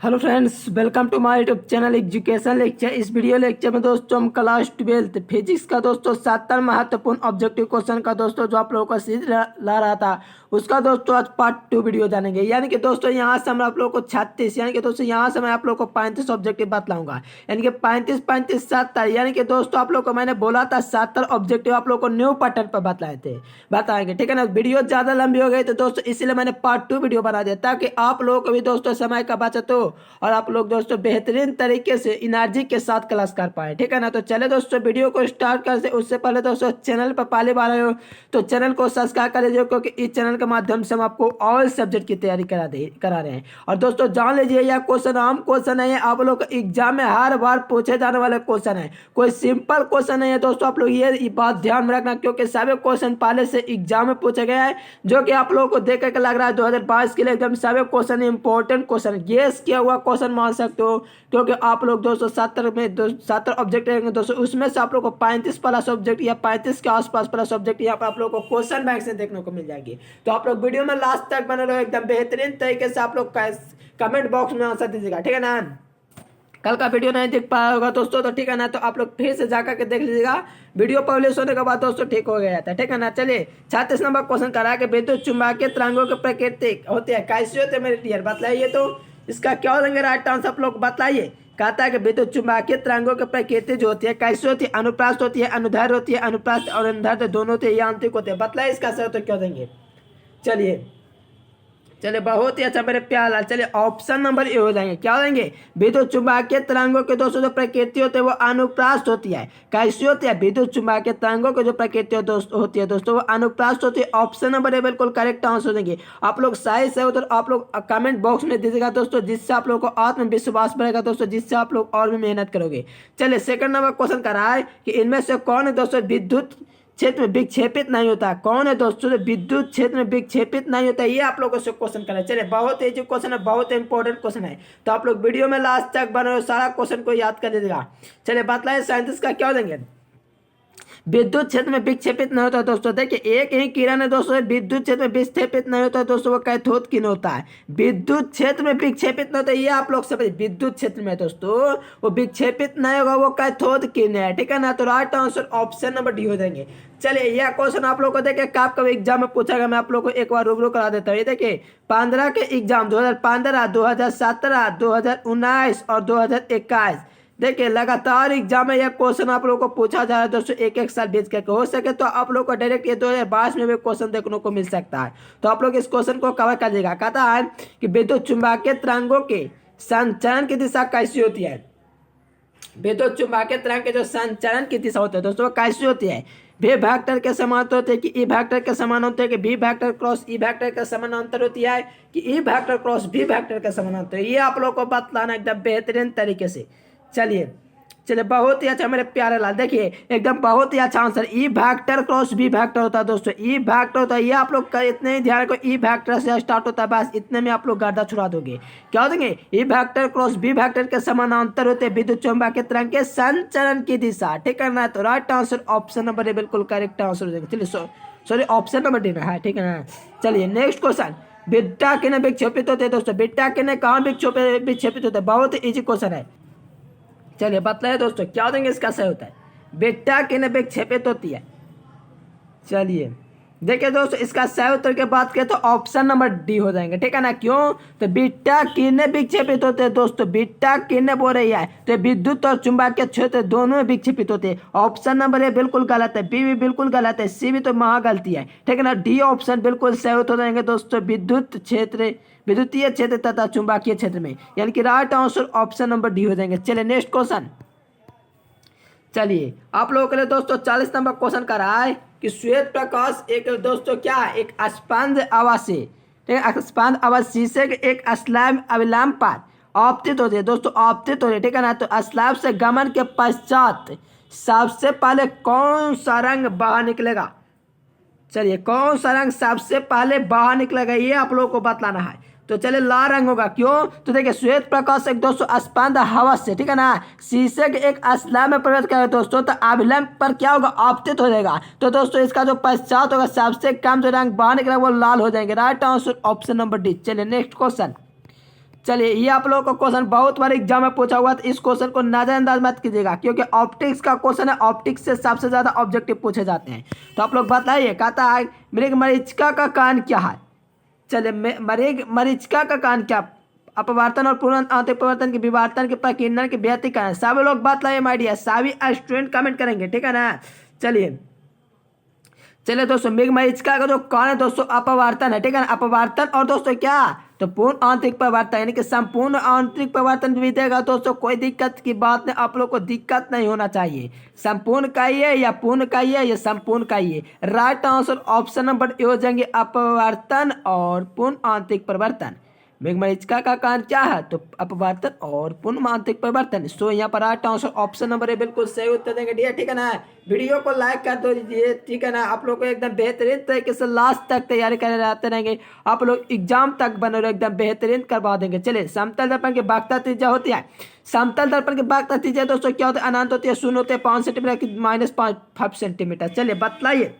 Hello friends, welcome to my YouTube channel education lecture. इस video lecture में दोस्तों हम क्लास 12 फिजिक्स का दोस्तों 70 महत्वपूर्ण ऑब्जेक्टिव क्वेश्चन का दोस्तों जो आप लोगों का सीरीज ला रहा था उसका दोस्तों आज पार्ट 2 वीडियो जानेंगे। यानी कि दोस्तों यहाँ से मैं आप लोगों को 36 यानी कि दोस्तों यहाँ से मैं आप लोगों को 35 ऑब्जेक्टिव बतलाऊंगा। यानी कि 35 35 70 यानी कि दोस्तों आप लोग को मैंने बोला था 70 ऑब्जेक्टिव आप लोग को न्यू पैटर्न पर बताएंगे, ठीक है ना। वीडियो ज़्यादा लंबी हो गई तो दोस्तों इसीलिए मैंने पार्ट 2 वीडियो बना दिया ताकि आप लोगों को भी दोस्तों समय का बचत हो और आप लोग दोस्तों बेहतरीन तरीके से एनर्जी के साथ क्लास कर पाए, ठीक है ना। तो चले दोस्तों वीडियो को स्टार्ट करते। उससे पहले दोस्तों चैनल पर पहली बार आए हो तो चैनल को सब्सक्राइब कर लीजिए, क्योंकि इस चैनल के माध्यम से हम आपको ऑल सब्जेक्ट की तैयारी करा रहे हैं। और दोस्तों जान लीजिए यह क्वेश्चन आम क्वेश्चन है, आप लोग एग्जाम में हर बार पूछे जाने वाले क्वेश्चन है, कोई सिंपल क्वेश्चन नहीं है दोस्तों। आप लोग ये बात ध्यान में रखना, क्योंकि सभी क्वेश्चन पहले से एग्जाम में पूछे गए हैं, जो कि आप लोगों को देख करके लग रहा है 2022 के लिए एकदम सभी क्वेश्चन इंपॉर्टेंट क्वेश्चन, गेस किया हुआ क्वेश्चन मान सकते हो। क्योंकि आप लोग दोस्तों 70 ऑब्जेक्ट रहेंगे दोस्तों, उसमें से आप लोग को 35 प्लस ऑब्जेक्ट या 35 के आसपास प्लस ऑब्जेक्ट यहाँ पर आप लोग को क्वेश्चन बैंक से देखने को मिल जाएगी। तो आप लोग वीडियो में लास्ट तक बने रहो, एकदम बेहतरीन तरीके से आप लोग कमेंट बॉक्स में आंसर दीजिएगा, ठीक है ना। कल का वीडियो नहीं देख पाया होगा दोस्तों तो ठीक है ना, तो आप लोग फिर से जाकर के देख लीजिएगा। वीडियो पब्लिश होने के बाद दोस्तों ठीक हो गया था, ठीक है ना। चलिए 36 नंबर क्वेश्चन करा के विद्युत चुंबकीय तरंगों के प्रकृति होते हैं कैसे होते हैं मेरे डियर, बतलाइए तो इसका क्या हो जाएंगे राइट आंसर आप लोग बताइए। कहता है कि विद्युत चुंबकीय तरंगों की प्रकृति जो होती है कैसे होती है, अनुप्रास्त होती है, अनुदैर्ध्य होती है, अनुप्रास्त और अनुदैर्ध्य दोनों होते हैं, यांत्रिक होते हैं। बतलाइए इसका सर तो क्या देंगे। चलिए बहुत ही अच्छा मेरे प्यार। चलिए ऑप्शन नंबर ए हो जाएंगे, क्या हो जाएंगे, विद्युत चुंबकीय तरंगों के दोस्तों जो प्रकृति होती है वो अनुप्रास्त होती है। कैसी होती है, विद्युत चुंबकीय तरंगों की जो प्रकृति होती है दोस्तों वो अनुप्रास्त होती है। ऑप्शन नंबर ए बिल्कुल करेक्ट आंसर हो जाएंगे। आप लोग सही से उधर आप लोग कमेंट बॉक्स में दीजिएगा दोस्तों, जिससे आप लोग को आत्मविश्वास बढ़ेगा दोस्तों, जिससे आप लोग और भी मेहनत करोगे। चलिए सेकंड नंबर क्वेश्चन कर रहा है कि इनमें से कौन है दोस्तों विद्युत क्षेत्र में विक्षेपित नहीं होता। कौन है दोस्तों जो विद्युत क्षेत्र में विक्षेपित नहीं होता, ये आप लोगों से क्वेश्चन करें। चलिए बहुत ही जो क्वेश्चन है बहुत इंपॉर्टेंट क्वेश्चन है, तो आप लोग वीडियो में लास्ट तक बने रहो, सारा क्वेश्चन को याद कर लीजिएगा। चलिए बतलाइए साइंटिस्ट का क्या हो देंगे, विद्युत क्षेत्र में विक्षेपित नहीं होता दोस्तों। देखिए एक ही किरण है दोस्तों, विद्युत क्षेत्र में विक्षेपित नहीं होता दोस्तों, वो कैथोड किरण होता है। विद्युत क्षेत्र में विक्षेपित नहीं होता, ये आप लोग समझिए। विद्युत क्षेत्र में दोस्तों वो विक्षेपित नहीं होगा, वो कैथोड किरण है, ठीक है ना। तो right answer option number D हो जाएंगे। चलिए यह क्वेश्चन आप लोग को देखिए कब एग्जाम में पूछा गया, मैं आप लोग को एक बार रूबरू करा देता हूँ। ये देखिए 15 के एग्जाम 2015, 2017, 2019 और 2021, देखिए लगातार एग्जाम में यह क्वेश्चन आप लोगों को पूछा जा रहा है दोस्तों, एक साल बीच करके। हो सके तो आप लोग को डायरेक्ट ये 2022 में भी क्वेश्चन देखने को मिल सकता है, तो आप लोग इस क्वेश्चन को कवर कर लीजिएगा। कहता है कि विद्युत चुंबकीय तरंगों के संचरण की दिशा कैसी होती है। विद्युत चुंबकीय तरंग के जो संचरण की दिशा होती है दोस्तों कैसी होती है, वे वेक्टर के समानांतर होते हैं कि ई वेक्टर के समानांतर है, कि B vector cross E vector के समानांतर होती है, कि E vector cross B vector के समानांतर। ये आप लोग को बतलाना एकदम बेहतरीन तरीके से। चलिए बहुत ही अच्छा मेरे प्यारे लाल, देखिए एकदम बहुत ही अच्छा answer E vector cross B vector होता है दोस्तों। ई वेक्टर होता है, ये आप लोग इतने ही ध्यान रखो, ई वेक्टर से स्टार्ट होता है, बस इतने में आप लोग गर्दा छुड़ा दोगे। क्या हो देंगे, E vector cross B vector के समानांतर होते हैं विद्युत चुंबकीय तरंग के संचरण की दिशा, ठीक है ना। तो right answer option number A बिल्कुल करेक्ट आंसर हो जाएगा। चलिए सॉरी ऑप्शन नंबर डी है, ठीक है ना। चलिए नेक्स्ट क्वेश्चन, बीटा किरण विक्षेपित होते हैं दोस्तों। बीटा किरण कहाँ विक्षेपित होते हैं, बहुत ही इजी क्वेश्चन है। चलिए बतलाइए दोस्तों क्या देंगे इसका सही होता है, बीटा किरण विक्षेपित होती है। चलिए देखिए दोस्तों इसका सही उत्तर की बात करें तो ऑप्शन नंबर डी हो जाएंगे, ठीक है ना। क्यों, तो बीटा किरणें विक्षेपित होते हैं दोस्तों, बीटा किरणें बोल रही है तो विद्युत और चुंबकीय क्षेत्र दोनों में विक्षेपित होते हैं। ऑप्शन नंबर ए बिल्कुल गलत है, बी भी बिल्कुल गलत है, सी भी तो महा गलती है, ठीक है ना। डी ऑप्शन बिल्कुल सही हो जाएंगे दोस्तों, विद्युतीय क्षेत्र तथा चुंबकीय क्षेत्र में, यानी कि right answer option number D हो जाएंगे। चलिए नेक्स्ट क्वेश्चन, चलिए आप लोगों के लिए दोस्तों 40 नंबर क्वेश्चन का रहा है कि श्वेत प्रकाश एक दोस्तों क्या है, एक स्पंज आवासी, ठीक है, स्पंज आवास शीशे के एक स्लैब अविलंब पर आपतित होते हैं दोस्तों, आपतित होते हैं, ठीक है ना। तो स्लैब से गमन के पश्चात सबसे पहले कौन सा रंग बाहर निकलेगा। चलिए कौन सा रंग सबसे पहले बाहर निकलेगा ये आप लोगों को बतलाना है। तो चलिए लाल रंग होगा। क्यों, तो देखिए श्वेत प्रकाश एक दोस्तों स्पंद हवा से, ठीक है ना, शीशे के एक स्लैब में प्रवेश करेगा दोस्तों, तो अभिलंब पर क्या होगा, आपतित हो जाएगा। तो दोस्तों इसका जो पश्चात होगा सबसे कम जो रंग बाहर निकलेगा वो लाल हो जाएंगे। Right answer option number D. चलिए नेक्स्ट क्वेश्चन, चलिए, ये आप लोगों का क्वेश्चन बहुत बार एग्जाम में पूछा हुआ, तो इस क्वेश्चन को नजरअंदाज मत कीजिएगा, क्योंकि ऑप्टिक्स का क्वेश्चन है, ऑप्टिक्स से सबसे ज्यादा ऑब्जेक्टिव पूछे जाते हैं। तो आप लोग बताइए, कहता है मृग मरीचिका का कान क्या है। चलिए, मृग मरीचिका का कान क्या, अपवर्तन और पूर्ण आंतरिक परिवर्तन के विवर्तन के प्रकीर्णन के व्यतिकरण। सब लोग बताइए माय डियर, सभी स्टूडेंट कमेंट करेंगे, ठीक है ना। चलिए दोस्तों, मृग मरीचिका का जो कान है दोस्तों अपवर्तन है, ठीक है ना, अपवर्तन और दोस्तों क्या, तो पूर्ण आंतरिक परिवर्तन, यानी कि संपूर्ण आंतरिक परिवर्तन भी देगा दोस्तों, कोई दिक्कत की बात नहीं, आप लोग को दिक्कत नहीं होना चाहिए। संपूर्ण का ये या पूर्ण का ये संपूर्ण का ये। Right answer option number A हो जाएंगे अपवर्तन और पूर्ण आंतरिक परिवर्तन। मृग मरीचिका का कान क्या है, तो अपवर्तन और पूर्ण आंतरिक परिवर्तन। सो यहाँ पर right answer option number A बिल्कुल सही उत्तर देंगे डियर, ठीक है ना। वीडियो को लाइक कर दो दीजिए, ठीक है ना। आप लोग को एकदम बेहतरीन तरीके से लास्ट तक तैयारी करे रहते रहेंगे, आप लोग एग्जाम तक बने रहो, एकदम बेहतरीन करवा देंगे। चलिए, समतल दर्पण की वक्रता त्रिज्या होती है, समतल दर्पण की वक्रता त्रिज्या दोस्तों क्या होता है, अनंत होती है, शून्य होते हैं 5 सेंटीमीटर की -5 सेंटीमीटर। चलिए बताइए,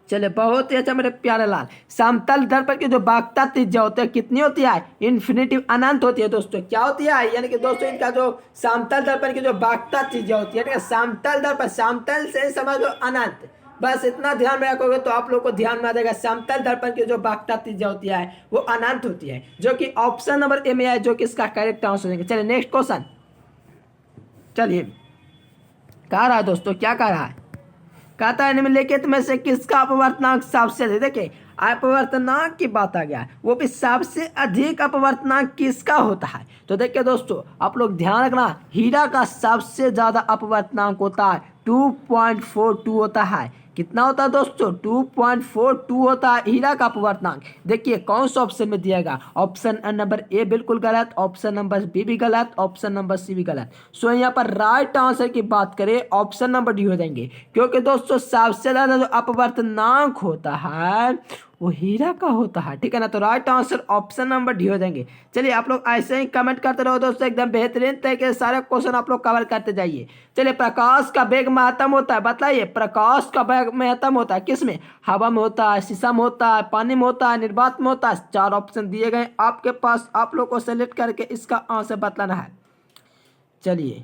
चलिए बहुत ही अच्छा मेरे प्यारे लाल, समतल दर्पण की जो वक्रता त्रिज्या होती है कितनी होती है, इन्फिनिटिव अनंत होती है दोस्तों। क्या होती है, यानी कि दोस्तों इनका जो समतल दर्पण की जो वक्रता त्रिज्या होती है, ठीक है, समतल दर्पण, समतल से समझ लो अनंत, बस इतना ध्यान में रखोगे तो आप लोग को ध्यान में आ जाएगा। समतल दर्पण की जो वक्रता त्रिज्या होती है वो अनंत होती है, जो कि ऑप्शन नंबर ए में है, जो कि इसका करेक्ट आंसर देंगे। चलिए नेक्स्ट क्वेश्चन, चलिए कह रहा है दोस्तों, क्या कह रहा है, कहता है निम्नलिखित में से किसका अपवर्तनांक सबसे अधिक, देखिए अपवर्तनांक की बात आ गया, वो भी सबसे अधिक अपवर्तनांक किसका होता है। तो देखिए दोस्तों, आप लोग ध्यान रखना, हीरा का सबसे ज्यादा अपवर्तनांक होता है 2.42 होता है। कितना होता है दोस्तों, 2.42 होता है हीरा का अपवर्तनांक। देखिए कौन सा ऑप्शन में दिएगा, ऑप्शन नंबर ए बिल्कुल गलत, ऑप्शन नंबर बी भी गलत, ऑप्शन नंबर सी भी गलत। सो यहाँ पर राइट आंसर की बात करें ऑप्शन नंबर डी हो जाएंगे, क्योंकि दोस्तों सबसे ज्यादा जो अपवर्तनांक होता है वो हीरा का होता है, ठीक है ना। तो right answer option number D हो जाएंगे। चलिए आप लोग ऐसे ही कमेंट करते रहो दोस्तों, एकदम बेहतरीन तरीके से सारे क्वेश्चन आप लोग कवर करते जाइए। चलिए, प्रकाश का वेग महत्तम होता है, बताइए प्रकाश का वेग महत्तम होता है किसमें, हवा में होता है, शीशा में होता है, पानी में होता है, निर्वात में होता है। 4 ऑप्शन दिए गए आपके पास, आप लोग को सेलेक्ट करके इसका आंसर बतलाना है। चलिए,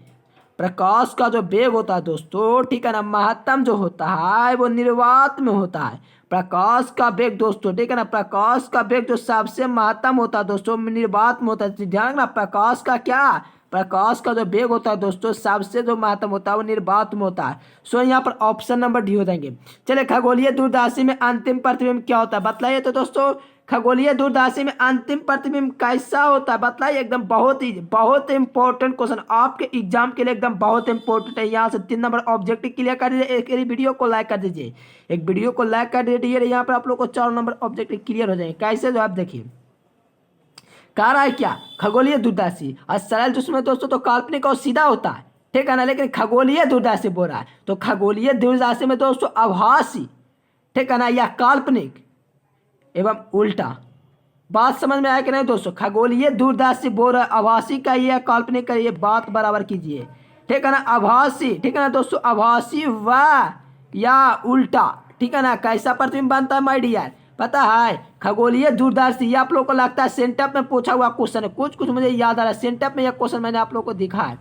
प्रकाश का जो वेग होता है दोस्तों, ठीक है ना, महत्तम जो होता है वो निर्वात में होता है। प्रकाश का वेग दोस्तों, ठीक है ना, प्रकाश का वेग जो सबसे महत्तम होता है दोस्तों निर्वात में होता है। ध्यान रखना, प्रकाश का क्या, प्रकाश का जो वेग होता है दोस्तों सबसे जो महत्तम होता है वो निर्वात में होता है। सो यहाँ पर ऑप्शन नंबर डी हो जाएंगे। चलिए, खगोलीय दूरदर्शी में अंतिम प्रतिबिंब क्या होता है, बतलाइए तो दोस्तों। खगोलीय दूरदर्शी में अंतिम प्रतिबिंब कैसा होता है, बताइए। एकदम बहुत इंपॉर्टेंट क्वेश्चन आपके एग्जाम के लिए, एकदम बहुत इंपॉर्टेंट है। यहाँ से 3 नंबर ऑब्जेक्टिव क्लियर कर दीजिए, एक वीडियो को लाइक कर दीजिए, एक वीडियो को लाइक कर दीजिए, यहाँ पर आप लोग को 4 नंबर ऑब्जेक्टिव क्लियर हो जाएंगे। कैसे, जो आप देखिए कह रहा है क्या, खगोलीय दूरदर्शी और सरल जिसमें दोस्तों तो काल्पनिक और सीधा होता है, ठीक है ना, लेकिन खगोलीय दूरदर्शी बोल रहा है, तो खगोलीय दूरदर्शी में दोस्तों आभासी, ठीक है ना, या काल्पनिक एवं उल्टा। बात समझ में आया कि नहीं दोस्तों, खगोलीय दूरदर्शी बोल रहा है, आभासी का ये काल्पनिक का ये, बात बराबर कीजिए, ठीक है ना। आभासी, ठीक है ना दोस्तों, आभासी व या उल्टा, ठीक है ना। कैसा प्रतिबिंब बनता है माय डियर, पता है, खगोलीय दूरदर्शी। ये आप लोग को लगता है सेंटअप में पूछा हुआ क्वेश्चन है, कुछ मुझे याद आ रहा है, सेंटअप में यह क्वेश्चन मैंने आप लोग को दिखा है,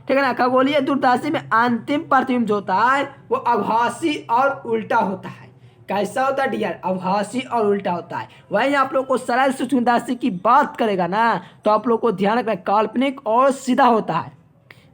ठीक है ना। खगोलीय दूरदर्शी में अंतिम प्रतिबिंब जो होता है वो आभासी और उल्टा होता है। कैसा होता है डियर, आभासी और उल्टा होता है। वहीं आप लोग को सरल सूक्ष्मदर्शी की बात करेगा ना, तो आप लोग को ध्यान रखना काल्पनिक और सीधा होता है।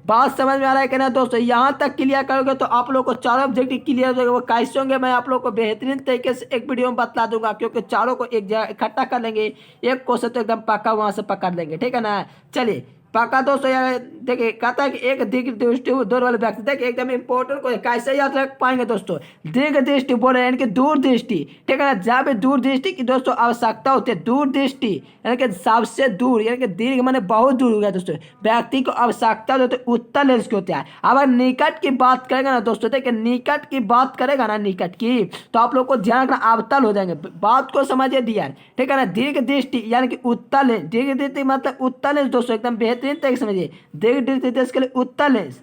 बात समझ में आ रहा है कि ना दोस्तों, यहाँ तक क्लियर करोगे तो आप लोग को 4 ऑब्जेक्टिव क्लियर हो जाएगा। वो कैसे होंगे मैं आप लोग को बेहतरीन तरीके से एक वीडियो में बतला दूंगा, क्योंकि चारों को एक जगह इकट्ठा कर लेंगे, एक क्वेश्चन तो एकदम पक्का वहाँ से पकड़ लेंगे, ठीक है ना। चलिए पक्का दोस्तों, यार देखिए कहता है कि एक दीर्घ दृष्टि दूर वाले व्यक्ति, देखिए एकदम इंपॉर्टेंट को कैसे याद रख पाएंगे दोस्तों, दीर्घ दृष्टि बोल रहे हैं, यानी कि दूर दृष्टि, ठीक है ना। जहाँ पे दूर दृष्टि की दोस्तों आवश्यकता होती है, दूर दृष्टि यानी कि सबसे दूर, यानी कि दीर्घ माने बहुत दूर हो गया दोस्तों, व्यक्ति को आवश्यकता होती है उत्तल लेंस की होती है। अगर निकट की बात करेगा ना दोस्तों, देखिए निकट की बात करेगा ना, निकट की, तो आप लोग को ध्यान रखना अवतल हो जाएंगे। बात को समझिए डियर, ठीक है ना। दीर्घ दृष्टि यानी कि उत्तल लेंस, दीर्घ दृष्टि मतलब उत्तल लेंस दोस्तों, एकदम बेहतरीन तरीके समझिए। दीर्घ दृष्टि के लिए उत्तल लेंस,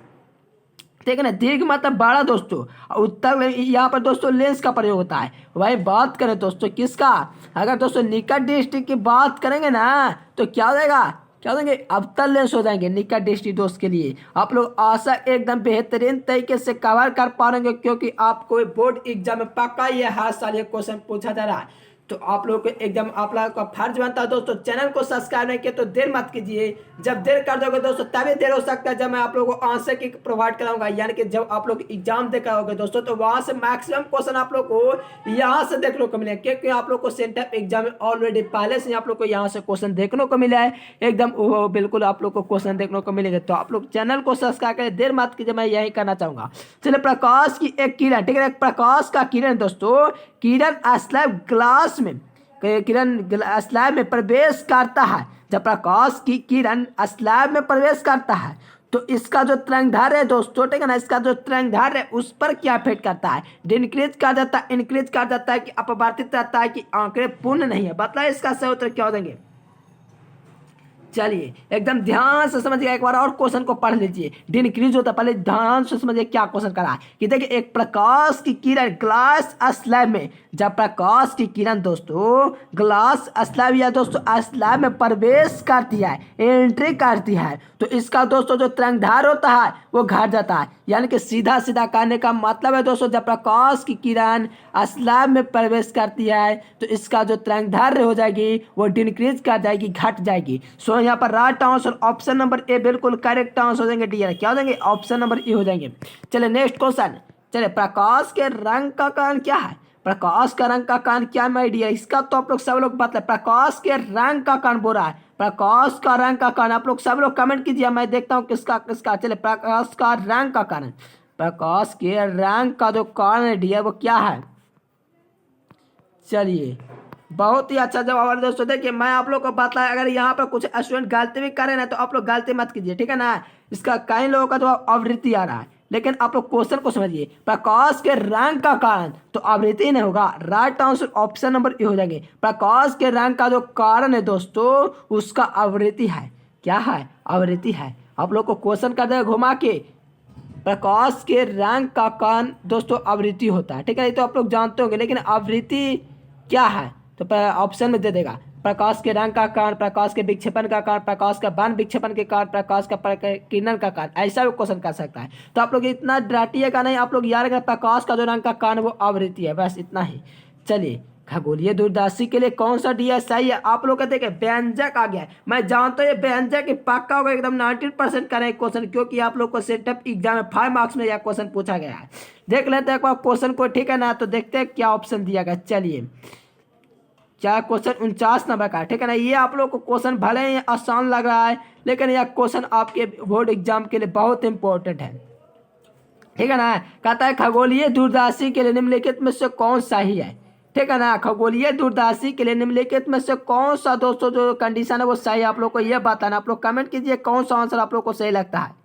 ठीक है ना। दीर्घ मतलब बड़ा दोस्तों, उत्तर यहाँ पर दोस्तों लेंस का प्रयोग होता है। वही बात करें दोस्तों किसका, अगर दोस्तों निकट दृष्टि की बात करेंगे ना तो क्या हो जाएगा, क्या हो जाएंगे, अवतल लेंस हो जाएंगे निकट दृष्टि दोस्त के लिए। आप लोग आशा एकदम बेहतरीन तरीके से कवर कर पाएंगे, क्योंकि आपको बोर्ड एग्जाम में पक्का ये हर साल ये क्वेश्चन पूछा जा रहा है। तो आप लोग को एकदम आप लोग का फर्ज बनता है दोस्तों, चैनल को सब्सक्राइब नहीं किया तो देर मत कीजिए। जब देर कर दोगे दोस्तों तभी देर हो सकता है जब मैं आप लोगों को आंसर की प्रोवाइड कराऊंगा, यानी कि जब आप लोग एग्जाम दे कराओगे दोस्तों तो वहां से मैक्सिमम क्वेश्चन आप लोग को यहाँ से देखने को मिलेगा, क्योंकि आप लोग को सेंटर एग्जाम में ऑलरेडी पहले से आप लोग को यहाँ से क्वेश्चन देखने को मिला है एकदम बिल्कुल आप लोग को क्वेश्चन देखने को मिलेगा। तो आप लोग चैनल को सब्सक्राइब करें, देर मत कीजिए, मैं यही करना चाहूंगा। चलिए, प्रकाश की एक किरण, ठीक है, प्रकाश का किरण दोस्तों, किरण स्लैब ग्लास में, किरण स्लैब में प्रवेश करता है। जब प्रकाश की किरण स्लैब में प्रवेश करता है तो इसका जो तरंगदैर्घ्य है दोस्तों, ठीक है ना, इसका जो तरंगदैर्घ्य है उस पर क्या इफेक्ट करता है, डिक्रीज कर देता है, इंक्रीज कर देता है, कि अपवर्तित रहता है, कि आंकड़े पूर्ण नहीं है। बताइए इसका सही उत्तर क्या हो देंगे। चलिए एकदम ध्यान से समझिए, एक बार और क्वेश्चन को पढ़ लीजिए। डिक्रीज होता है, पहले ध्यान से समझिए क्या क्वेश्चन करा है कि देखिए, एक प्रकाश की किरण ग्लास स्लैब में, जब प्रकाश की किरण दोस्तों ग्लास स्लैब या दोस्तों स्लैब में प्रवेश करती है, एंट्री करती है, तो इसका दोस्तों जो तरंगदैर्घ्य होता है वो घट जाता है। यानी कि सीधा सीधा कहने का मतलब है दोस्तों, जब प्रकाश की किरण स्लैब में प्रवेश करती है तो इसका जो तरंगदैर्घ्य हो जाएगी वो डिक्रीज कर जाएगी, घट जाएगी। सो यहाँ पर right answer option number A बिल्कुल करेक्ट आंसर हो जाएंगे। डियर क्या हो जाएंगे, ऑप्शन नंबर ए हो जाएंगे। चलिए नेक्स्ट क्वेश्चन। चलिए, प्रकाश के रंग का कारण क्या है, प्रकाश का रंग का कारण क्या है डियर, इसका तो आप लोग सब लोग बता, प्रकाश के रंग का कारण बोल रहा है, प्रकाश का रंग का कारण आप लोग सब लोग कमेंट कीजिए, मैं देखता हूँ किसका किसका। चलिए, प्रकाश का रंग का कारण, प्रकाश के रंग का जो कारण है डियर वो क्या है। चलिए बहुत ही अच्छा जवाब है दोस्तों। देखिए मैं आप लोग को बताया, अगर यहाँ पर कुछ स्टूडेंट गलती भी करें ना तो आप लोग गलती मत कीजिए, ठीक है ना। इसका कई लोगों का जवाब आवृत्ति आ रहा है, लेकिन आप लोग क्वेश्चन को समझिए, प्रकाश के रंग का कारण तो आवृत्ति नहीं होगा। Right answer option number A हो जाएंगे। प्रकाश के रंग का जो कारण है दोस्तों उसका आवृत्ति है, क्या है, आवृत्ति है। आप लोग को क्वेश्चन कर देगा घुमा के, प्रकाश के रंग का कारण दोस्तों आवृत्ति होता है, ठीक है, ये तो आप लोग जानते होंगे, लेकिन आवृत्ति क्या है तो ऑप्शन में दे देगा, प्रकाश के रंग का कारण, प्रकाश के विक्षेपण का कारण, प्रकाश का बाण विक्षेपण के कारण, प्रकाश का किरण का कारण, ऐसा भी क्वेश्चन कर सकता है। तो आप लोग इतना डराटिएगा नहीं, आप लोग याद रखें प्रकाश का जो रंग का कारण वो आवृत्ति है, बस इतना ही। चलिए, खगोलीय दूरदर्शी के लिए कौन सा डी सही है, आप लोग कहते हैं व्यंजक आ गया है। मैं जानता हूँ ये व्यंजक पक्का होगा एकदम 90% करें क्वेश्चन, क्योंकि आप लोग को सेटअप एग्जाम में 5 मार्क्स में यह क्वेश्चन पूछा गया है। देख लेते हैं क्वेश्चन को, ठीक है ना, तो देखते हैं क्या ऑप्शन दिया गया। चलिए, क्या क्वेश्चन 49 नंबर का, ठीक है ना। ये आप लोग को क्वेश्चन भले ही आसान लग रहा है, लेकिन यह क्वेश्चन आपके बोर्ड एग्जाम के लिए बहुत इंपॉर्टेंट है, ठीक है ना। कहता है खगोलीय दूरदर्शी के लिए निम्नलिखित में से कौन सही है, ठीक है ना। खगोलीय दूरदर्शी के लिए निम्नलिखित में से कौन सा दोस्तों जो कंडीशन है वो सही है, आप लोग को यह बताना। आप लोग कमेंट कीजिए कौन सा आंसर आप लोग को सही लगता है।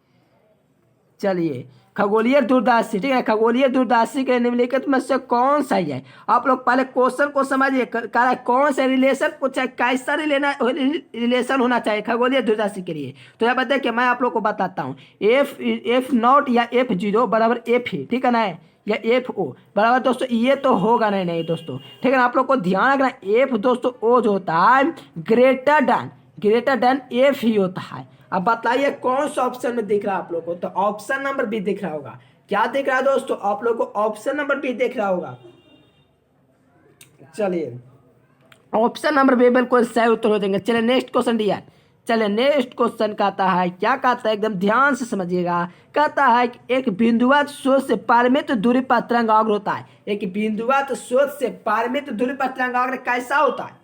चलिए, खगोलीय दूरदर्शी, ठीक है, खगोलीय दूरदर्शी के निम्नलिखित में से कौन सही है। आप लोग पहले क्वेश्चन को समझिए, कौन सा रिलेशन कुछ कैसा रिलेशन होना चाहिए खगोलीय दूरदर्शी के लिए। तो यहाँ पर देखिए मैं आप लोग को बताता हूँ, F0 या F0 बराबर F है, ठीक है ना, या FO बराबर दोस्तों ये तो होगा नहीं दोस्तों, ठीक है ना। आप लोग को ध्यान रखना, F दोस्तों O जो होता है ग्रेटर देन F ही होता है। अब बताइए कौन सा ऑप्शन में दिख रहा है आप लोग को, तो ऑप्शन नंबर बी दिख रहा होगा। क्या दिख रहा है दोस्तों, आप लोग को ऑप्शन नंबर बी दिख रहा होगा। चलिए, ऑप्शन नंबर बी बिल्कुल सही उत्तर हो जाएंगे। चलिए नेक्स्ट क्वेश्चन दिया। चलिए नेक्स्ट क्वेश्चन कहता है, क्या कहता है एकदम ध्यान से समझिएगा। कहता है कि एक बिंदुवत स्रोत से परिमित दूरी पर तरंगाग्र होता है। एक बिंदुवत स्रोत से परिमित दूरी पर तरंगाग्र कैसा होता है।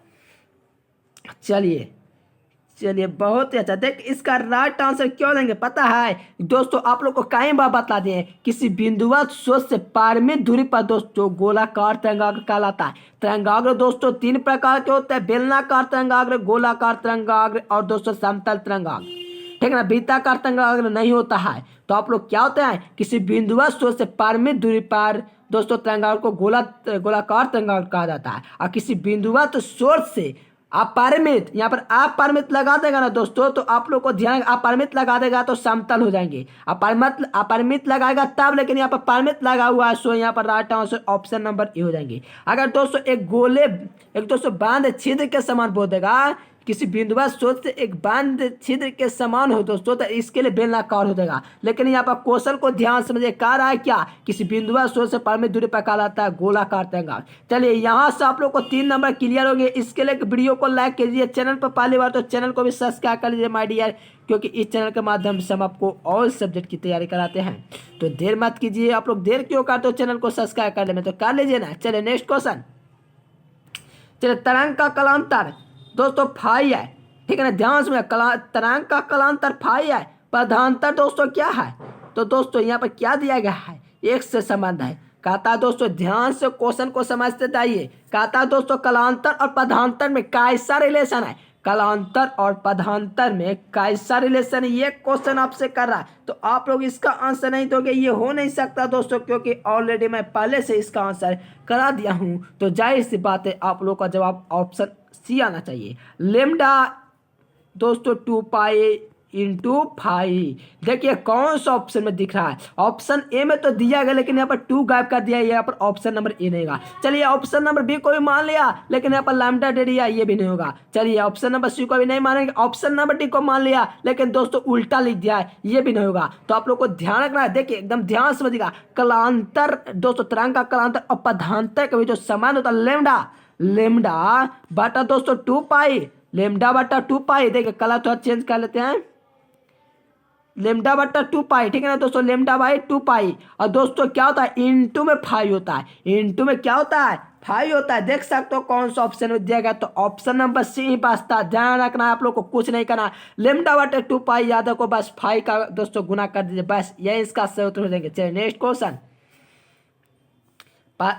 चलिए बहुत ही अच्छा। देख इसका राइट आंसर क्यों देंगे पता है दोस्तों, आप लोग को कई बार बता दिए, किसी बिंदुवत स्रोत से परिमित दूरी पर दोस्तों गोलाकार तरंगाग्र कहलाता है। तरंगाग्र दोस्तों 3 प्रकार के होते हैं, बेलनाकार तरंगाग्र, गोलाकार तरंगाग्र और दोस्तों समतल तरंगाग्र, ठीक है ना। वृत्ताकार तरंगाग्र नहीं होता है। तो आप लोग क्या होते हैं, किसी बिंदुवत स्रोत से परिमित दूरी पर दोस्तों तरंगाग्र को गोलाकार तरंगाग्र कहा जाता है, और किसी बिंदुवत स्रोत से अपरिमित, यहाँ पर अपरिमित लगा देगा ना दोस्तों तो आप लोग को ध्यान, अपरिमित लगा देगा तो समतल हो जाएंगे। अपरिमित लगाएगा तब, लेकिन यहाँ पर परिमित लगा हुआ है, सो यहाँ पर right answer option number A हो जाएंगे। अगर दोस्तों एक दोस्तों बांध छिद्र के समान बोल देगा, किसी बिंदुआ स्रोत से एक बांध छिद्र के समान हो दोस्तों, तो इसके लिए बेलनाकार हो जाएगा। लेकिन यहाँ पर क्वेश्चन को ध्यान समझिए, कह रहा है क्या, किसी बिंदुआ स्रोत से परिमित दूरी पर कहलाता है गोलाकार तरंग। चलिए यहाँ से आप लोग को 3 नंबर क्लियर हो गए। इसके लिए वीडियो को लाइक कीजिए, चैनल पर पहली बार तो चैनल को भी सब्सक्राइब कर लीजिए माय डियर, क्योंकि इस चैनल के माध्यम से हम आपको ऑल सब्जेक्ट की तैयारी कराते हैं। तो देर मत कीजिए, आप लोग देर क्यों करते हो, चैनल को सब्सक्राइब कर लें तो कर लीजिए ना। चलिए नेक्स्ट क्वेश्चन। चलिए तरंग का कलांतर दोस्तों फाई है, ठीक है ना, ध्यान से। तरंग का कलांतर फाई है, पदांतर दोस्तों क्या है, तो दोस्तों यहाँ पर क्या दिया गया है, एक से संबंध है। कहता है दोस्तों ध्यान से क्वेश्चन को समझते जाइए। कहता है दोस्तों कलांतर और पदांतर में कैसा रिलेशन है, कलांतर और पदांतर में कैसा रिलेशन है, ये क्वेश्चन आपसे कर रहा है। तो आप लोग इसका आंसर नहीं दोगे, ये हो नहीं सकता दोस्तों, क्योंकि ऑलरेडी मैं पहले से इसका आंसर करा दिया हूँ। तो जाहिर सी बात है आप लोग का जवाब ऑप्शन सी आना चाहिए। लेमडा दोस्तों 2 पाई इंटू फाई, देखिए कौन सा ऑप्शन में दिख रहा है, ऑप्शन ए में तो दिया गया लेकिन यहाँ पर 2 गायब कर दिया, यहाँ पर ऑप्शन नंबर ए नहीं होगा। चलिए ऑप्शन नंबर बी को भी मान लिया, लेकिन यहाँ पर लैम्डा दे दिया, ये भी नहीं होगा। चलिए ऑप्शन नंबर सी को भी नहीं मानेंगे, ऑप्शन नंबर डी को मान लिया, लेकिन दोस्तों उल्टा लिख दिया है, ये भी नहीं होगा। तो आप लोग को ध्यान रखना है, देखिए एकदम ध्यान समझिएगा। कलांतर दोस्तों तरंग का कलांतर और पदांतर का भी जो समान होता है लेमडा बटा दोस्तों 2 पाई, लेमडा बटा 2 पाई, देखिए कलर थोड़ा चेंज कर लेते हैं, लेमडा बटा 2 पाई, ठीक है ना दोस्तों, लेमडा बाई 2 पाई। और दोस्तों क्या होता है, इंटू में फाई होता है, इंटू में क्या होता है, फाई होता है। देख सकते हो कौन सा ऑप्शन में दिया गया, तो ऑप्शन नंबर सी ही बचता है। ध्यान रखना है आप लोग को, कुछ नहीं करना, लेमडा बटे 2 पाई याद रखो, बस फाई का दोस्तों गुना कर दीजिए, बस यही इसका सही उत्तर हो जाएंगे। चलिए नेक्स्ट क्वेश्चन।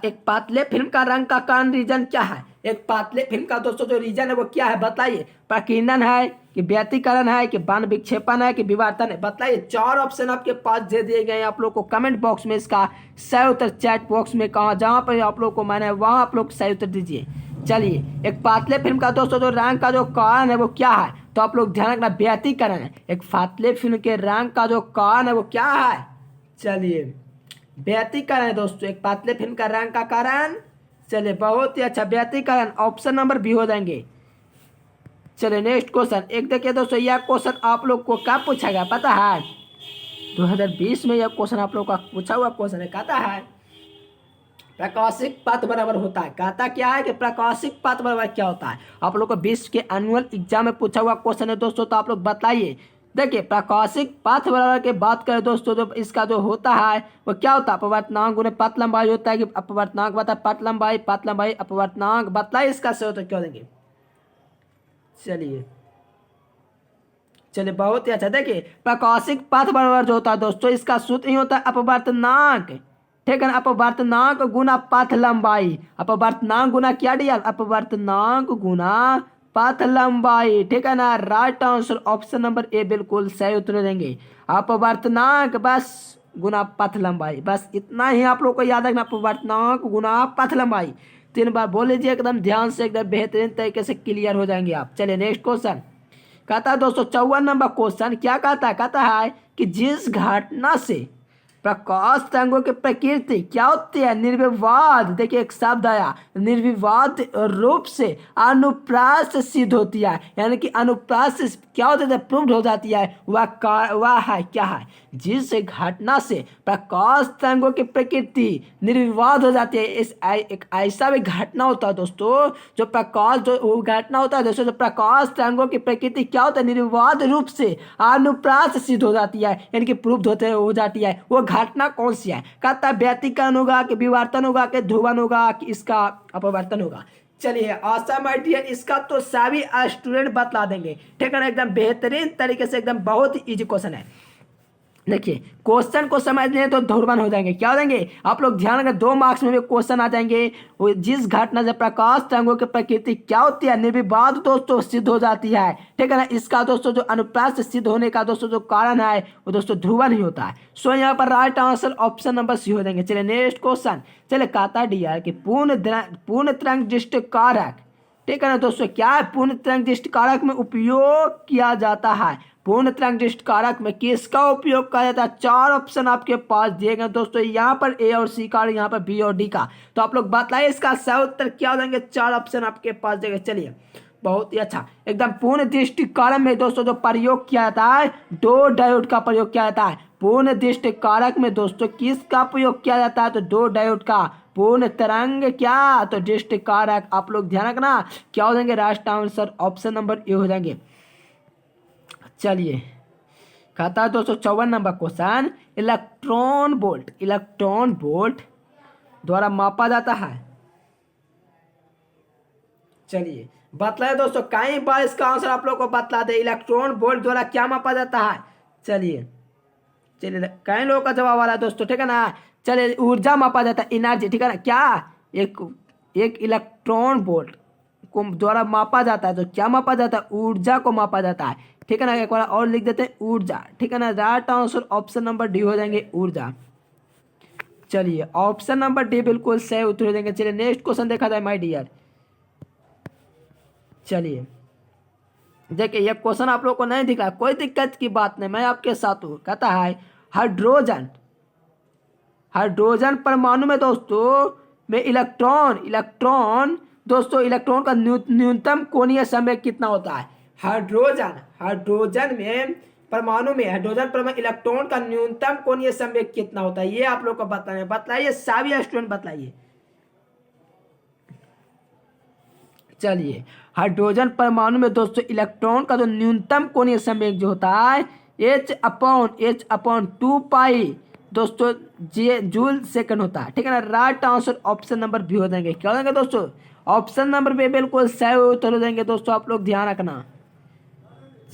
एक पातले फिल्म का रंग का कारण रीजन क्या है, एक पातले फिल्म का दोस्तों जो रीजन है वो क्या है बताइए, प्रकीर्णन है कि व्यतिकरण है कि बाण विक्षेपण है कि विवर्तन है, बताइए। 4 ऑप्शन आपके पास दे दिए गए हैं, आप लोग को कमेंट बॉक्स में इसका सही उत्तर चैट बॉक्स में कहा, जहाँ पर आप लोग को माना है वहाँ आप लोग सही उत्तर दीजिए। चलिए एक पातले फिल्म का दोस्तों जो रंग का जो कारण है वो क्या है, तो आप लोग ध्यान रखना व्यतिकरण है। एक पातले फिल्म के रंग का जो कारण है वो क्या है, चलिए व्यतिकरण है दोस्तों, एक पातले फिल्म का रंग का कारण। चलिए बहुत ही अच्छा, व्यतिकरण ऑप्शन नंबर बी हो जाएंगे। चलिए नेक्स्ट क्वेश्चन। एक देखिए दोस्तों यह क्वेश्चन आप लोग को क्या पूछा गया पता है, 2020 में यह क्वेश्चन आप लोग का पूछा हुआ क्वेश्चन है। कहता है प्रकाशिक पथ बराबर होता है, कहता क्या है कि प्रकाशिक पथ बराबर क्या होता है, आप लोग को 20 के एनुअल एग्जाम में पूछा हुआ क्वेश्चन है दोस्तों, तो आप लोग बताइए। देखिए प्रकाशिक पथ बराबर की बात करें दोस्तों, जो इसका जो होता है वो क्या होता है, अपवर्तनांक गुने पथ लंबाई होता है कि अपवर्तनांक बता पथ लंबाई अपवर्तनांक बताइए, इसका सही उत्तर क्या देंगे। चलिए बहुत ही अच्छा, देखिए प्रकाशिक पथ बराबर जो होता है दोस्तों, इसका सूत्र ही होता है अपवर्तनांक, ठीक है ना, अपवर्तनांक गुना पथ लंबाई, अपवर्तनांक गुना क्या दिया, अपवर्तनांक गुना पथ लंबाई, ठीक है ना। Right answer option number A बिल्कुल सही उत्तर देंगे, अपवर्तनांक बस गुना पथ लंबाई, बस इतना ही आप लोग को याद रखना, अपवर्तनांक गुना पथ लंबाई। 3 बार बोल लीजिए, एकदम ध्यान से, एकदम बेहतरीन तरीके से क्लियर हो जाएंगे आप। चलिए नेक्स्ट क्वेश्चन। कहता है दोस्तों 54 नंबर क्वेश्चन, क्या कहता है कि जिस घटना से प्रकाश तरंगों की प्रकृति क्या होती है, निर्विवाद, देखिए एक शब्द आया, निर्विवाद रूप से अनुप्रास सिद्ध होती है, यानी कि अनुप्रास क्या होता है, प्रूव्ड हो जाती है, वह है क्या है, जिस घटना से प्रकाश तरंगों की प्रकृति निर्विवाद हो जाती है। एक ऐसा भी घटना होता है दोस्तों, जो प्रकाश जो घटना होता है दोस्तों, जो प्रकाश तरंगों की प्रकृति क्या होता है, निर्विवाद रूप से अनुप्रास सिद्ध हो जाती है, यानी कि प्रूव्ड हो जाती है, वो घटना कौन सी है। कहता है व्यतिकरण होगा कि विवर्तन होगा कि ध्रुवण होगा कि इसका अपवर्तन होगा। चलिए आशा माय डियर इसका तो सभी स्टूडेंट बतला देंगे, ठीक है ना, एकदम बेहतरीन तरीके से, एकदम बहुत ही इजी क्वेश्चन है। देखिए क्वेश्चन को समझ लें तो ध्रुवण हो जाएंगे, क्या हो जाएंगे आप लोग ध्यान रखें, 2 मार्क्स में भी क्वेश्चन आ जाएंगे। वो जिस घटना से प्रकाश तरंगों की प्रकृति क्या होती है, निर्विवाद दोस्तों सिद्ध हो जाती है, ठीक है ना, इसका दोस्तों जो अनुप्रास सिद्ध होने का दोस्तों जो कारण है वो दोस्तों ध्रुवण ही होता है। सो यहाँ पर right answer option number C हो जाएंगे। चलिए नेक्स्ट क्वेश्चन। चलिए कहता है डियर कि पूर्ण तरंग दृष्टि कारक, ठीक है ना दोस्तों। क्या है, पूर्ण तरंग दृष्टि कारक में उपयोग किया जाता है। पूर्ण तरंग दृष्टि कारक में किसका उपयोग किया जाता है। 4 ऑप्शन आपके पास दिए गए दोस्तों, यहाँ पर ए और सी का, यहाँ पर बी और डी का। तो आप लोग बताइए इसका सही उत्तर क्या हो जाएंगे। 4 ऑप्शन आपके पास दिए गए। चलिए बहुत ही अच्छा, एकदम पूर्ण दृष्टि कारक में दोस्तों जो प्रयोग किया जाता है, दो डायोड का प्रयोग किया जाता है। पूर्ण दृष्टि कारक में दोस्तों किसका प्रयोग किया जाता है, तो दो डायोड का। पूर्ण तरंग क्या, तो दृष्टि कारक। आप लोग ध्यान रखना क्या हो जाएंगे, राष्ट्र आंसर ऑप्शन नंबर ए हो जाएंगे। चलिए कहता है दोस्तों 54 नंबर क्वेश्चन, इलेक्ट्रॉन वोल्ट द्वारा मापा जाता है। चलिए बतलाए दोस्तों, कई बार इसका आंसर आप लोग को बतला दे, इलेक्ट्रॉन वोल्ट द्वारा क्या मापा जाता है। चलिए कई लोगों का जवाब आ रहा है दोस्तों, ठीक है ना। चलिए ऊर्जा मापा जाता है, एनर्जी, ठीक है ना। क्या एक इलेक्ट्रॉन वोल्ट को द्वारा मापा जाता है, तो क्या मापा जाता है, ऊर्जा को मापा जाता है, ठीक है ना। एक बार और लिख देते हैं ऊर्जा, ठीक है ना। Right answer option number D हो जाएंगे, ऊर्जा। चलिए ऑप्शन नंबर डी बिल्कुल सही उत्तर हो जाएंगे। चलिए नेक्स्ट क्वेश्चन देखा जाए माय डियर। चलिए देखिए ये क्वेश्चन आप लोग को नहीं दिख रहा, कोई दिक्कत की बात नहीं, मैं आपके साथ हूँ। कहता है हाइड्रोजन परमाणु में दोस्तों में इलेक्ट्रॉन दोस्तों इलेक्ट्रॉन का न्यूनतम कोणीय समय कितना होता है। हाइड्रोजन में परमाणु में इलेक्ट्रॉन का न्यूनतम कोणीय समय कितना होता है, ये आप लोग को बताइए सभी स्टूडेंट बताइए। चलिए हाइड्रोजन परमाणु में दोस्तों इलेक्ट्रॉन का जो न्यूनतम कोणीय संवेग जो होता है H/2 दोस्तों जूल सेकंड होता है, ठीक है ना। Right answer option number B हो जाएंगे। क्या हो जाएंगे दोस्तों, ऑप्शन नंबर बी बिल्कुल सही उत्तर हो जाएंगे दोस्तों, आप लोग ध्यान रखना।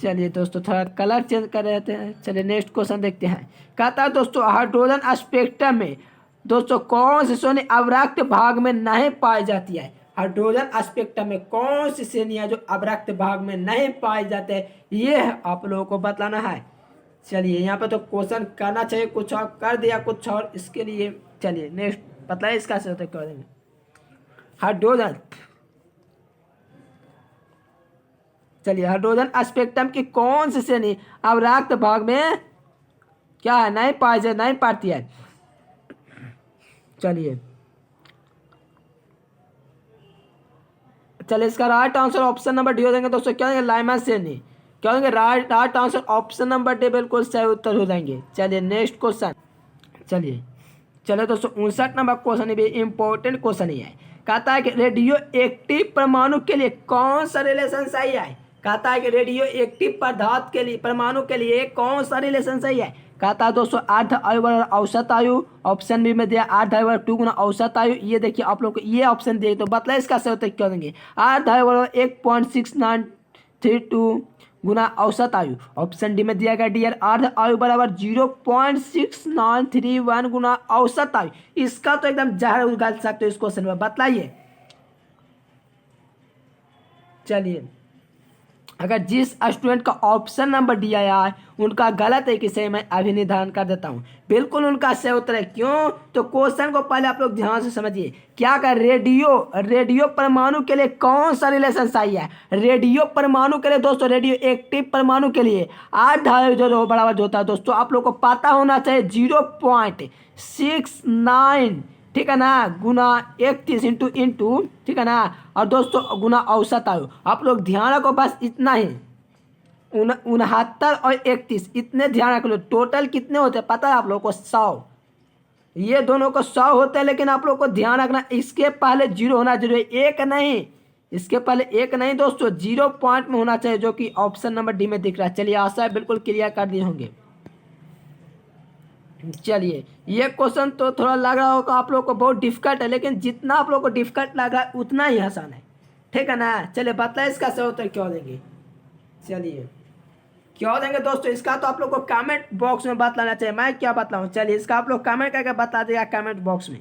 चलिए दोस्तों थोड़ा कलर चेंज कर रहे थे। चलिए नेक्स्ट क्वेश्चन देखते हैं। कहता है दोस्तों हाइड्रोजन स्पेक्ट्रम में दोस्तों कौन सी श्रेणी अवरक्त भाग में नहीं पाई जाती है। हाइड्रोजन स्पेक्ट्रम में कौन सी श्रेणियां जो अवरक्त भाग में नहीं पाए जाते हैं, ये आप लोगों को बताना है। चलिए यहाँ पे तो क्वेश्चन करना चाहिए, कुछ और कर दिया कुछ और, इसके लिए चलिए नेक्स्ट बताइए इसका सही उत्तर कर देंगे। हाइड्रोजन स्पेक्ट्रम की कौन सी श्रेणी अवरक्त भाग में क्या है, नहीं पाती है। चलिए इसका right answer option number D हो जाएंगे दोस्तों। क्या होंगे, लाइमा श्रेणी। क्या होंगे, right answer option number D बिल्कुल सही उत्तर हो जाएंगे। चलिए नेक्स्ट क्वेश्चन। चलिए दोस्तों 59 नंबर क्वेश्चन भी इंपॉर्टेंट क्वेश्चन ही है। कहता है कि रेडियो एक्टिव परमाणु के लिए कौन सा रिलेशन सही है। कहता है कि रेडियो एक्टिव पदार्थ के लिए परमाणु के लिए कौन सा रिलेशन सही है। कहता है दोस्तों अर्ध आयु बराबर औसत आयु, ऑप्शन बी में दिया अर्ध आयु बराबर 2 गुना औसत आयु। ये देखिए आप लोग को ये ऑप्शन दिए, तो बताइए इसका सही उत्तर क्या देंगे। अर्ध आयु बराबर 1.6932 गुना औसत आयु, ऑप्शन डी में दिया गया डियर अर्ध आयु बराबर 0.6931 गुना औसत आयु। इसका तो एकदम जहर उगल सकते हो इस क्वेश्चन में, बताइए। चलिए अगर जिस स्टूडेंट का ऑप्शन नंबर दिया है उनका गलत है, किसे मैं अभी निर्धारण कर देता हूं, बिल्कुल उनका सही उत्तर है। क्यों, तो क्वेश्चन को पहले आप लोग ध्यान से समझिए। क्या कर रेडियो परमाणु के लिए कौन सा रिलेशन सही है। रेडियो परमाणु के लिए दोस्तों, रेडियो एक्टिव परमाणु के लिए अर्ध आयु जो बराबर होता है दोस्तों, आप लोग को पता होना चाहिए 0.69, ठीक है ना, गुना 31 इंटू ठीक है ना, और दोस्तों गुना औसत आयु। आप लोग ध्यान रखो बस इतना ही, 69 और 31 इतने ध्यान रख लो। टोटल कितने होते हैं पता है आप लोग को, 100। ये दोनों को 100 होते हैं, लेकिन आप लोग को ध्यान रखना इसके पहले 0 होना जरूरी है, एक नहीं। इसके पहले एक नहीं दोस्तों, 0 पॉइंट में होना चाहिए, जो कि ऑप्शन नंबर डी में दिख रहा है। चलिए आशा है बिल्कुल क्लियर कर दिए होंगे। चलिए ये क्वेश्चन तो थोड़ा लग रहा होगा आप लोग को बहुत डिफिकल्ट है, लेकिन जितना आप लोग को डिफिकल्ट लग रहा है उतना ही आसान है, ठीक है ना। चलिए बताइए इसका सही उत्तर क्या देंगे। चलिए क्या देंगे दोस्तों, इसका तो आप लोग को कमेंट बॉक्स में बतलाना चाहिए, मैं क्या बतलाऊं। चलिए इसका आप लोग कमेंट करके बता देगा कमेंट बॉक्स में,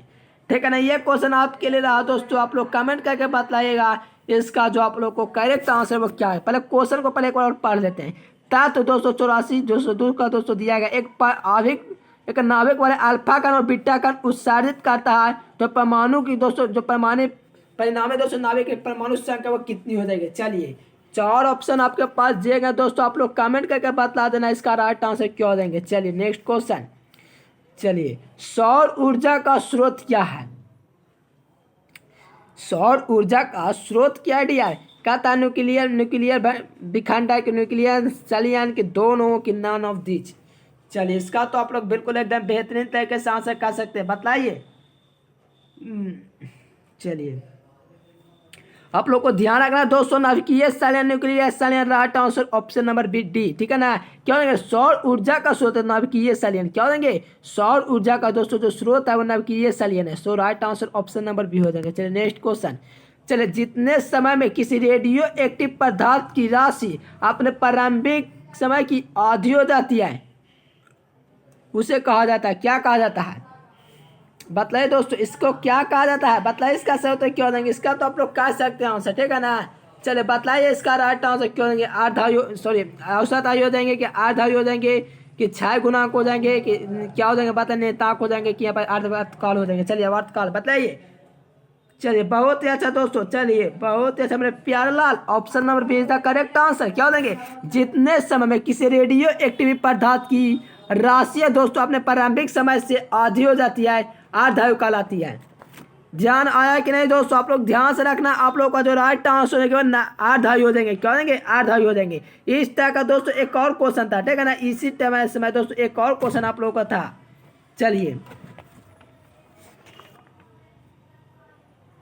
ठीक है ना। ये क्वेश्चन आपके लिए रहा दोस्तों, आप लोग कमेंट करके बतलाइएगा इसका जो आप लोग को करेक्ट आंसर वो क्या है। पहले क्वेश्चन को पहले एक बार पढ़ लेते हैं। तत्व 284 202 का दोस्तों दिया गया एक नाभिक वाले अल्फा कण और बीटा कण उत्सर्जित करता है, तो परमाणु की दोस्तों जो परिणाम है दोस्तों नाभिक की परमाणु संख्या वो कितनी हो जाएगी। चलिए 4 ऑप्शन आपके पास दिए गए दोस्तों, आप लोग कमेंट करके बता देना इसका राइट आंसर क्या हो देंगे। चलिए नेक्स्ट क्वेश्चन। चलिए सौर ऊर्जा का स्रोत क्या है। सौर ऊर्जा का स्रोत क्या दिया है। कहता है न्यूक्लियर न्यूक्लियर विखंडन के न्यूक्लियर संलयन के दोनों की नॉन ऑफ दीज। चलिए इसका तो आप लोग बिल्कुल एकदम बेहतरीन तरीके से आंसर कर सकते हैं, बताइए। चलिए आप लोग को ध्यान रखना है दोस्तों, नाभिकीय संलयन न्यूक्लियर संलयन right answer option number B D, ठीक है ना। क्या देंगे सौर ऊर्जा का स्रोत है नाभिकीय संलयन, क्या देंगे सौर ऊर्जा का दोस्तों जो स्रोत है वो नाभिकीय संलयन है। So right answer option number B हो जाएगा। चलिए नेक्स्ट क्वेश्चन। चलिए जितने समय में किसी रेडियो एक्टिव पदार्थ की राशि अपने प्रारंभिक समय की आधी हो जाती है उसे कहा जाता है, क्या कहा जाता है। बतलाइए दोस्तों इसको क्या कहा जाता है, बतलाइए इसका सही उत्तर क्यों देंगे। इसका तो आप लोग कह सकते हैं आंसर, ठीक है ना। चलिए बतलाइए इसका राइट आंसर क्यों देंगे। औसत आयु हो जाएंगे कि अर्धायु हो जाएंगे कि 6 गुणांक हो जाएंगे कि क्या हो जाएंगे, बताइए नेताक हो जाएंगे कि यहाँ पर अर्धकाल हो जाएंगे। चलिए अर्धकाल बताइए। चलिए बहुत ही अच्छा दोस्तों, चलिए बहुत ही अच्छा मेरे प्यारे लाल, option number B is the correct answer. क्या हो देंगे जितने समय में किसी रेडियो एक्टिव पदार्थ की राशि दोस्तों अपने प्रारंभिक समय से आधी हो जाती है अर्धायु कहलाती है। ध्यान आया कि नहीं दोस्तों, आप लोग ध्यान से रखना। आप लोग का जो राइट आंसर होगा वो अर्धायु हो जाएंगे, क्या देंगे अर्धायु हो जाएंगे। इस तरह का दोस्तों एक और क्वेश्चन था, ठीक है ना। इसी समय दोस्तों एक और क्वेश्चन आप लोगों का था। चलिए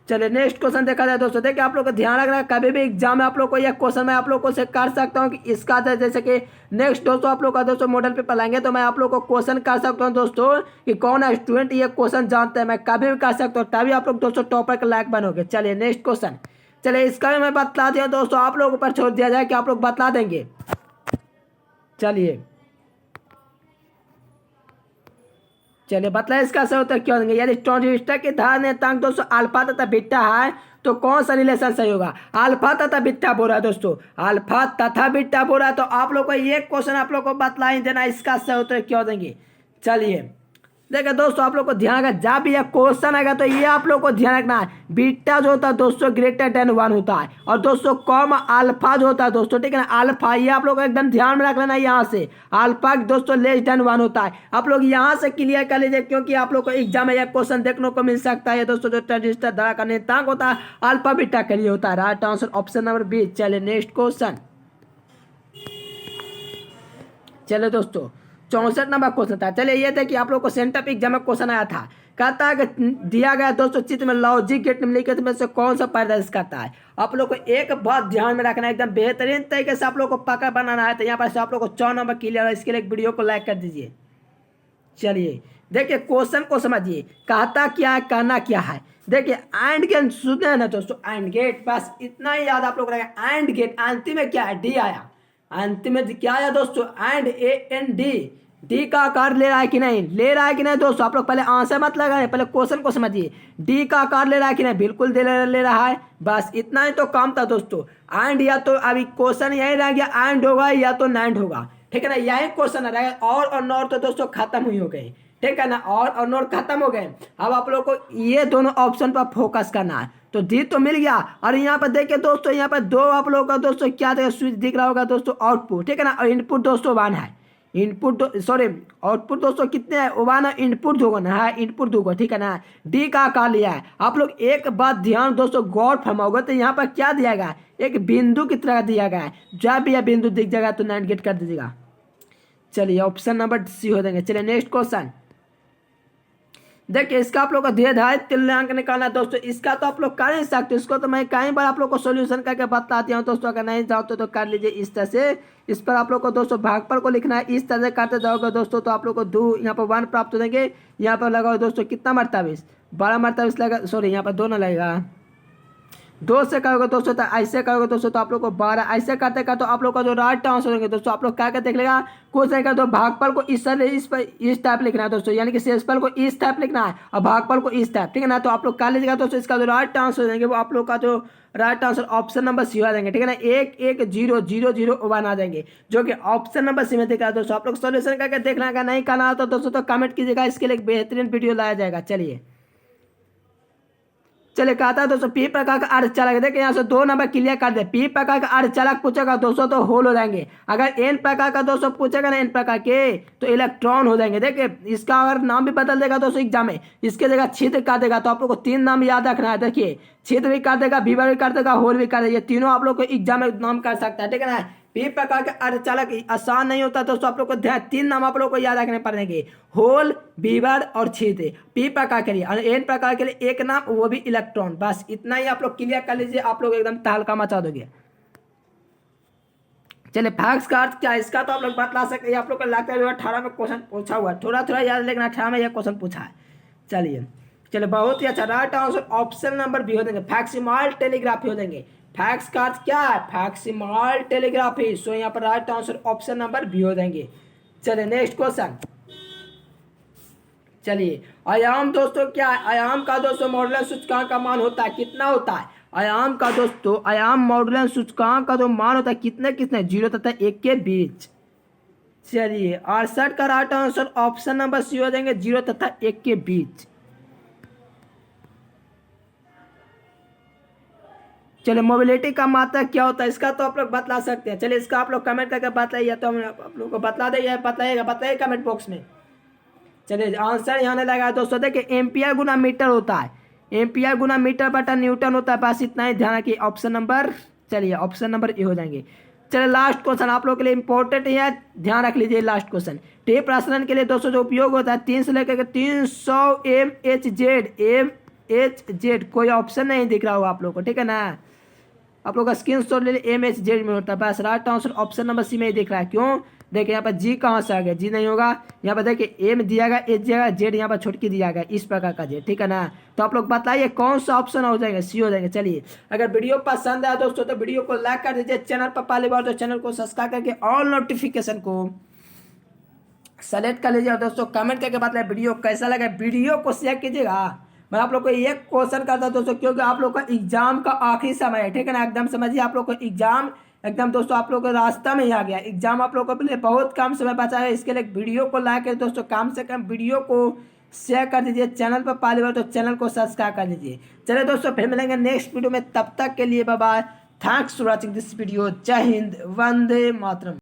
नेक्स्ट क्वेश्चन देखा जाए दोस्तों। देखिए आप लोग को ध्यान रखना है, कभी भी एग्जाम में आप लोग को यह क्वेश्चन मैं आप लोग को से कर सकता हूं कि इसका जैसे कि नेक्स्ट दोस्तों आप लोग का दोस्तों मॉडल पेपर लाएंगे तो मैं आप लोग को क्वेश्चन कर सकता हूं दोस्तों कि कौन स्टूडेंट ये क्वेश्चन जानते हैं, मैं कभी भी कर सकता हूँ, तभी आप लोग दोस्तों टॉपर के लायक बनोगे। चलिए नेक्स्ट क्वेश्चन। चलिए इसका भी मैं बतला दिया दोस्तों, आप लोगों पर छोड़ दिया जाए कि आप लोग बतला देंगे। चलिए बतलाइए इसका सही उत्तर क्या होंगे। यदि ट्रांजिस्टर के धार नियतांक दोस्तों अल्फा तथा बीटा है तो कौन सा रिलेशन सही होगा। अल्फा तथा बीटा बोल रहा है दोस्तों, अल्फा तथा बीटा बोल रहा है, तो आप लोग को ये क्वेश्चन आप लोग को बतला ही देना इसका सही उत्तर क्या देंगे। चलिए देखिए दोस्तों आप लोग को ध्यान रखना, जब भी यह क्वेश्चन आएगा तो ये आप लोग को ध्यान रखना है, बीटा जो होता है दोस्तों ग्रेटर देन 1 होता है और दोस्तों कॉमा अल्फा जो होता है दोस्तों, ठीक है ना। अल्फा ये आप लोग को एकदम ध्यान में रख लेना, यहाँ से अल्फा दोस्तों लेस देन 1 होता है। आप लोग यहाँ से क्लियर कर लीजिए क्योंकि आप लोग को एग्जाम में यह क्वेश्चन देखने को मिल सकता है दोस्तों। जो ट्रांजिस्टर धारा का नियतांक होता है अल्फा बीटा के लिए होता है। Right answer option number B. चलिए नेक्स्ट क्वेश्चन। चलिए दोस्तों 64 नंबर क्वेश्चन था। चलिए ये था कि आप लोग को सेंटर एग्जाम में क्वेश्चन आया था, कहता है कि दिया गया दोस्तों चित्र में लॉजिक गेट निम्नलिखित में से कौन सा प्रदर्शित करता है। आप लोग को एक बात ध्यान में रखना है, एकदम बेहतरीन तरीके से आप लोग को पकड़ बनाना है। तो यहाँ पर से आप लोग को 4 नंबर क्लियर है, इसके लिए वीडियो को लाइक कर दीजिए। चलिए देखिए क्वेश्चन को समझिए, कहता क्या है कहना क्या है। देखिए एंड गेट सुनते हैं ना दोस्तों, एंड गेट बस इतना ही याद आप लोग रखें। एंड गेट अंतिम में क्या है डी आया, अंतिम में क्या आया दोस्तों एंड AND डी का आकार ले रहा है कि नहीं, ले रहा है कि नहीं दोस्तों। आप लोग पहले आंसर मत लगाएं, पहले क्वेश्चन को समझिए। डी का आकार ले रहा है कि नहीं, बिल्कुल ले रहा है। बस इतना ही तो काम था दोस्तों। एंड या तो अभी क्वेश्चन यही रह गया, एंड होगा या तो नैंड होगा, ठीक है ना। यही क्वेश्चन रहेगा। और नॉर तो दोस्तों खत्म हुई हो गए, ठीक है ना। और नॉर खत्म हो गए। अब आप लोग को ये दोनों ऑप्शन पर फोकस करना है। तो डी तो मिल गया और यहाँ पर देखिए दोस्तों, यहाँ पर 2 आप लोगों का दोस्तों क्या स्विच दिख रहा होगा दोस्तों आउटपुट, ठीक है ना। और इनपुट दोस्तों 1 है, इनपुट आउटपुट दोस्तों कितने हैं 1 है, इनपुट होगा ना, है इनपुट दोगे, ठीक है ना। डी का आकार लिया है। आप लोग एक बात ध्यान दोस्तों गौर फरमाओगे तो यहाँ पर क्या दिया गया है, एक बिंदु की तरह दिया गया है। जब भी यह बिंदु दिख जाएगा तो नाइट गेट कर दीजिएगा। चलिए ऑप्शन नंबर सी हो देंगे। चलिए नेक्स्ट क्वेश्चन। देखिए इसका आप लोग का धीरे तुल्यांक निकालना है दोस्तों। इसका तो आप लोग कर नहीं सकते, इसको तो मैं कई बार आप लोग को सॉल्यूशन करके बताती हूँ दोस्तों। अगर नहीं चाहते तो कर लीजिए इस तरह से। इस पर आप लोग को दोस्तों भागफल को लिखना है, इस तरह से करते जाओगे दोस्तों तो आप लोग को 2 यहाँ पर 1 प्राप्त हो जाएंगे। यहाँ पर लगाओ दोस्तों कितना मरतबा 12 मरतबा लगा, सॉरी यहाँ पर 2 ना लगेगा, 2 से करोगे दोस्तों तो ऐसे करोगे दोस्तों तो आप लोग को 12, ऐसे करते करते आप लोग का जो राइट आंसर होंगे दोस्तों आप लोग क्या देख लेगा। कुछ नहीं कर दो, भागफल को इस टाइप लिखना है दोस्तों, यानी कि शेषफल को इस टाइप लिखना है और भागफल को इस टाइप, ठीक है ना। तो आप लोग क्या लीजिएगा दोस्तों, इसका जो राइट आंसर हो जाएंगे वो आप लोग का जो right answer option number C आ जाएंगे, ठीक है ना। 1 1 0 0 0 1 आ जाएंगे जो कि ऑप्शन नंबर सी में दिख रहा है दोस्तों। आप लोग सोल्यूशन करके देखना, अगर नहीं करना हो तो दोस्तों तो कमेंट कीजिएगा, इसके लिए एक बेहतरीन वीडियो लाया जाएगा। चलिए चलिए कहता है दोस्तों पी प्रकार का अर्धचालक, देखिए यहाँ से 2 नंबर क्लियर कर दे। पी प्रकार का अर्धचालक पूछेगा दोस्तों तो होल हो जाएंगे। अगर एन प्रकार का दोस्तों पूछेगा ना एन प्रकार के तो इलेक्ट्रॉन हो जाएंगे। देखिए इसका अगर नाम भी बदल देगा दोस्तों एग्जाम में, इसके जगह छिद्र कर देगा। तो आप लोग को 3 नाम याद रखना है। देखिए छिद्र भी कर देगा, विवर भी कर देगा, होल भी कर देगा। ये तीनों आप लोग को एग्जाम में नाम कर सकता है, ठीक है ना। पी प्रकार का अर्धचालक आसान नहीं होता दोस्तों, आप लोग को ध्यान 3 नाम आप लोग को याद रखने पड़ेंगे, होल, बीवर और छिद्र। पी प्रकार के लिए और एन प्रकार के लिए एक नाम, वो भी इलेक्ट्रॉन। बस इतना ही आप लोग क्लियर कर लीजिए, आप लोग एकदम तहलका मचा दोगे। चलिए फैक्ट्स का अर्थ क्या है इसका तो आप लोग बतला सकते हैं। आप लोग को लगता है 18 में क्वेश्चन पूछा हुआ, थोड़ा थोड़ा याद, लेकिन 18 में यह क्वेश्चन पूछा है। चलिए बहुत ही अच्छा। Right answer option number B हो देंगे, फैक्सिमल टेलीग्राफी हो देंगे। फैक्स का अर्थ क्या है, फैक्सिमल टेलीग्राफी। सो यहाँ पर right answer option number B हो देंगे। चलिए नेक्स्ट क्वेश्चन। चलिए आयाम दोस्तों क्या है, आयाम का दोस्तों मॉडुलन सूचकांक का मान होता है, कितना होता है आयाम का दोस्तों, आयाम मॉडुलन सूचकांक का जो मान होता है कितने कितने, 0 तथा 1 के बीच। चलिए 68 का right answer option number C हो देंगे, 0 तथा 1 के बीच। चलिए मोबिलिटी का मात्रक क्या होता है इसका तो आप लोग बतला सकते हैं। चलिए इसका आप लोग कमेंट करके बताइए, तो हम आप लोग को बतला देंगे, बताइए कमेंट बॉक्स में। चलिए आंसर यहाँ नहीं लगा दोस्तों, देखिए एम्पियर गुना मीटर होता है, एम्पियर गुना मीटर बटा न्यूटन होता है। बस इतना ही ध्यान रखिए। ऑप्शन नंबर, चलिए ऑप्शन नंबर ए हो जाएंगे। चलिए लास्ट क्वेश्चन आप लोग के लिए इंपॉर्टेंट है, ध्यान रख लीजिए। लास्ट क्वेश्चन, टेप प्रसारण के लिए दोस्तों जो उपयोग होता है 3 से लेकर 300 MHz, कोई ऑप्शन नहीं दिख रहा होगा आप लोग को, ठीक है ना। आप लोग का स्क्रीन शॉट ले लीजिए, MHz में होता है। बस right answer option number C में ही दिख रहा है। क्यों, देखिए यहाँ पर जी कहाँ से आ गया, जी नहीं होगा। यहाँ पर देखिए एम दिया गया, एच दिया गया, जेड यहाँ पर छुटकी दिया गया, इस प्रकार का जेड, ठीक है ना। तो आप लोग बताइए कौन सा ऑप्शन हो जाएगा, सी हो जाएंगे। चलिए अगर वीडियो पसंद आया दोस्तों तो वीडियो को लाइक कर दीजिए, चैनल पर पहली बार तो चैनल को सब्सक्राइब करके ऑल नोटिफिकेशन को सेलेक्ट कर लीजिए। और दोस्तों कमेंट करके बताइए वीडियो कैसा लगा, वीडियो को शेयर कीजिएगा। मैं आप लोग को एक क्वेश्चन करता हूं दोस्तों, क्योंकि आप लोग का एग्जाम का आखिरी समय है, ठीक है ना। एकदम समझिए आप लोग को एग्जाम एकदम दोस्तों आप लोग को रास्ता में ही आ गया। एग्जाम आप लोग को लिए बहुत कम समय बचा है, इसके लिए वीडियो को लाइक कर दोस्तों, कम से कम वीडियो को शेयर कर दीजिए। चैनल पर पहली बार तो चैनल को सब्सक्राइब कर लीजिए। चलिए दोस्तों फिर मिलेंगे नेक्स्ट वीडियो में, तब तक के लिए bye bye. Thanks for watching this video. जय हिंद, वंदे मातरम।